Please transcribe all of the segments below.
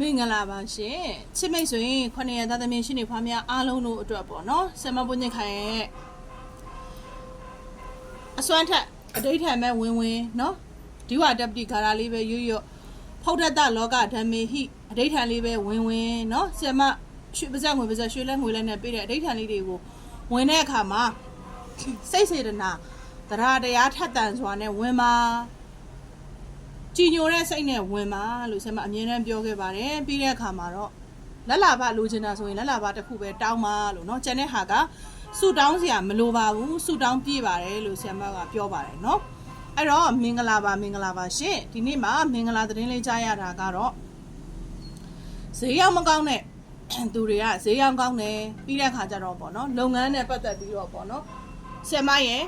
မင်္ဂလာပါရှင်ချစ်မိတ်ဆိုရင်ခொနရသားသမီးရှိနေဖွားများအားလုံးတို့အတွက်ပေါ့နော်ဆမပွင့်ညက်ခိုင်ရဲ့အစွမ်းထက်အဋိဌံမဲ့ဝင်ဝင်နော်ဒီဝတပတိခါရလေးပဲရွရွဖောက်တတ်တလောကဓမ္မေဟိအဋိဌံလေးပဲဝင်ဝင်နော်ဆမရွှေပါဇက်ငွေပါဇက်ရွှေလက်ငွေလက်နဲ့ပေးတဲ့အဋိဌံလေးတွေကိုဝင်တဲ့အခါမှာစိတ်စေတနာတရားတရားထက်တန်စွာနဲ့ဝင်ပါကြည်ညိုတဲ့စိတ်နဲ့ဝင်ပါလို့ဆရာမအမြဲတမ်းပြောခဲ့ပါတယ်ပြီးတဲ့အခါမှာတော့လက်လာဘလိုချင်တာဆိုရင်လက်လာဘတစ်ခုပဲတောင်းပါလို့เนาะကျန်တဲ့ဟာကဆူတောင်းစရာမလိုပါဘူးဆူတောင်းပြည့်ပါတယ်လို့ဆရာမကပြောပါတယ်เนาะအဲ့တော့မင်္ဂလာပါရှင်ဒီနေ့မှာမင်္ဂလာသတင်းလေးကြားရတာကတော့ဈေးရောက်မကောင်းတဲ့သူတွေကဈေးရောက်ကောင်းတယ်ပြီးတဲ့အခါကျတော့ပေါ့เนาะလုပ်ငန်းနဲ့ပတ်သက်ပြီးတော့ပေါ့เนาะဆရာမရဲ့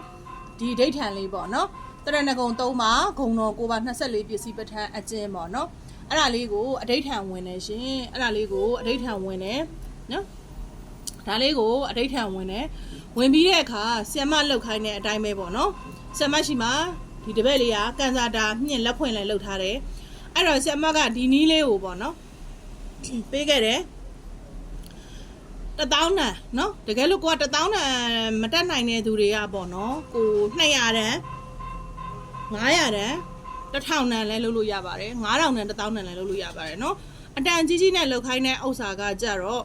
ဒီဒိဋ္ဌံလေးပေါ့เนาะတရဏဂုံ3မှာဂုံတော်ကိုပါ24ပစ္စည်းပဋ္ဌာန်းအကျဉ်းပေါ့နော်အဲ့ဒါလေးကိုအဋိဌံဝင်နေရှင်အဲ့ဒါလေးကိုအဋိဌံဝင်နေနော်ဒါလေးကိုအဋိဌံဝင်နေဝင်ပြီးတဲ့အခါဆ iam မလောက်ခိုင်းတဲ့အတိုင်းပဲပေါ့နော်ဆ iam မရှိမှာဒီတပည့်လေးကကန်စာတာမြင့်လက်ဖွင့်လဲလောက်ထားတယ်အဲ့တော့ဆ iam မကဒီနီးလေးကိုပေါ့နော်ပေးခဲ့တယ်1000တန်နော်တကယ်လို့ကိုက1000တန်မတက်နိုင်တဲ့သူတွေကပေါ့နော်ကို200တန်900တန်1000တန်လဲလုပ်လို့ရပါတယ်9000တန်1000တန်လဲလုပ်လို့ရပါတယ်เนาะအတန်ကြီးကြီးနဲ့လုပ်ခိုင်းတဲ့ဥစ္စာကကြတော့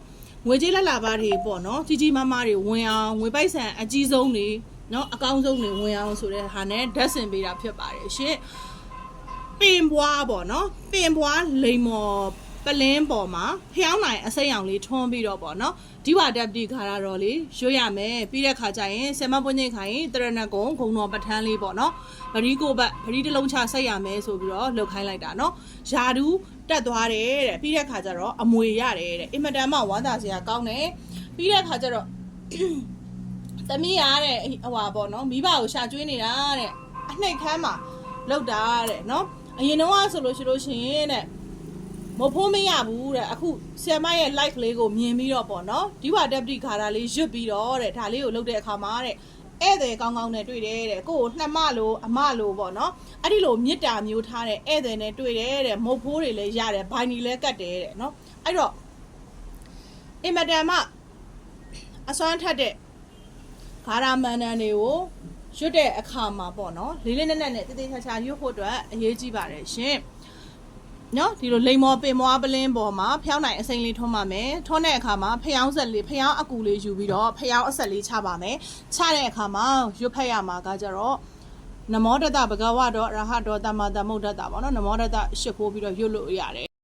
ငွေကြေးလက်လာပါတွေပေါ့เนาะကြီးကြီးမားမားတွေဝင်အောင်ငွေပိုက်ဆံအကြီးဆုံးတွေเนาะအကောင်းဆုံးတွေဝင်အောင်ဆိုတဲ့ဟာနဲ့ဓာတ်ဆင်ပေးတာဖြစ်ပါတယ်ရှင်ပင်ပွားပေါ့เนาะပင်ပွားလိမ်မော်ပလင်းပေါ်မှာဖျောင်းနိုင်အစိမ်းအောင်လေးထွန်းပြီးတော့ပေါ့နော်ဒီဝတပတိခါရတော်လေးရွတ်ရမယ်ပြီးတဲ့ခါကျရင်ဆမပွင့်ညိတ်ခိုင်တရဏဂုံဂုံတော်ပဋ္ဌာန်းလေးပေါ့နော်ဗရီကိုဘတ်ဗရီတစ်လုံးချဆက်ရမယ်ဆိုပြီးတော့လှုပ်ခိုင်းလိုက်တာနော်ယာဒူးတက်သွားတယ်တဲ့ပြီးတဲ့ခါကျတော့အမွေရတယ်တဲ့အင်မတန်မှဝမ်းသာစရာကောင်းတယ်ပြီးတဲ့ခါကျတော့သမီးရတဲ့ဟိုပါပေါ့နော်မိဘကိုရှာကျွေးနေတာတဲ့အနှိတ်ခမ်းမှာလောက်တာတဲ့နော်အရင်တော့ဆိုလို့ရှိရင်တဲ့မဖိုးမရဘူးတဲ့အခုဆ iam မရဲ့ like လေးကိုမြင်ပြီးတော့ပေါ့နော်ဒီဝတပတိခါရလေးရွတ်ပြီးတော့တဲ့ဒါလေးကိုလုပ်တဲ့အခါမှာတဲ့ဧည့်သည်ကောင်းကောင်းနဲ့တွေ့တယ်တဲ့ကိုကိုနှမလိုအမလိုပေါ့နော်အဲ့ဒီလိုမြစ်တာမျိုးထားတဲ့ဧည့်သည်နဲ့တွေ့တယ်တဲ့မုတ်ဖိုးတွေလည်းရတယ်ဘိုင်နီလည်းကတ်တယ်တဲ့နော်အဲ့တော့အင်မတန်မှအစွမ်းထက်တဲ့ဂါရမန္တန်တွေကိုရွတ်တဲ့အခါမှာပေါ့နော်လေးလေးနက်နက်နဲ့တေးသေးချာချာရွတ်ဖို့အတွက်အရေးကြီးပါတယ်ရှင်နော်ဒီလိုလိမ်မော်ပင်မွားပလင်းပေါ်မှာဖျောင်းနိုင်အစိမ်းလေးထွန်းပါမယ်ထွန်းတဲ့အခါမှာဖျောင်းဆက်လေးဖျောင်းအကူလေးယူပြီးတော့ဖျောင်းအဆက်လေးချပါမယ်ချတဲ့အခါမှာရွတ်ဖက်ရမှာကကြတော့နမောတတဘဂဝါတော့ရဟတော့တမ္မာသမုဒ္ဒတပေါ့နော်နမောတတရှစ်ခိုးပြီးတော့ရွတ်လို့ရတယ်